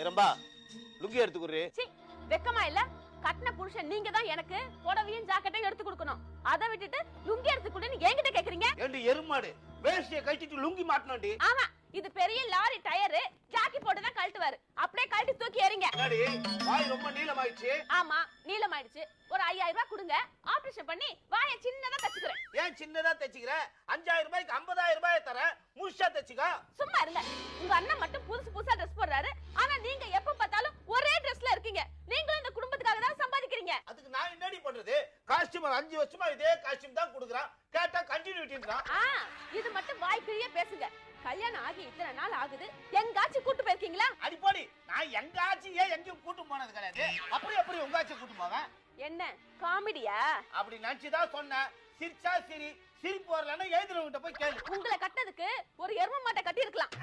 ஏரம்பா லுங்கி எடுத்துக்குறே. சீ வெக்கமா இல்ல? கட்டின புருஷன் நீங்க தான் எனக்கு புடவையும் ஜாக்கெட்டையும் எடுத்து கொடுக்கணும். அதை விட்டுட்டு லுங்கி எடுத்து கொடுன்னு என்கிட்ட கேக்குறீங்க? ஏண்டி எருமாடு வேஷ்டியை கழட்டிட்டு லுங்கி மாட்டணும்டி. ஆமா இது பெரிய லாரி டயரு, ஜாக்கி போட்டு தான் கழட்டுவாரு. அப்படியே கழட்டி தூக்கி எறிங்க. என்னடி வாய் ரொம்ப நீளமாயிடுச்சு? ஆமா நீளமாயிடுச்சு. ஒரு 5000 ரூபாய் கொடுங்க, ஆபரேஷன் பண்ணி வாயை சின்னதா தச்சுக்கிறேன். ஏன் சின்னதா தச்சுக்கிற? 5000 ரூபாய்க்கு 50000 ரூபாய் தரேன், முழுசா தச்சுக்க. சும்மா இருங்க. உங்க அண்ணன் மட்டும் புதுசு புதுசா ட்ரெஸ் போடுறாரு, ஆனா நீங்க எப்ப பார்த்தாலும் ஒரே ட்ரெஸ்ல இருக்கீங்க. நீங்களும் இந்த குடும்பத்துக்காக தான் சம்பாதிக்கிறீங்க. அதுக்கு நான் என்னடி பண்றது? காஸ்டியூமர் 5 வருஷமா இதே காஸ்டியூம் தான் கொடுக்குறான், கேட்டா கண்டினியூட்டின்றான். இது மட்டும் வாய் கிழிய பேசுங்க. கல்யாணம் ஆகி இத்தனை நாள் ஆகுது, எங்காச்சும் கூட்டு போயிருக்கீங்களா? அடிப்போடி, நான் எங்காச்சும் எங்கேயும் கூட்டு போனது கிடையாது. அப்படி உங்காச்சும் கூட்டு போவேன். என்ன காமெடியா? அப்படி நினைச்சுதான் சொன்னேன். சிரிச்சா சிரிப்பு வரலன்னா எழுதுறவங்கிட்ட போய் கேளு. உங்களை கட்டதுக்கு ஒரு எரும மாட்டை கட்டி இருக்கலாம்.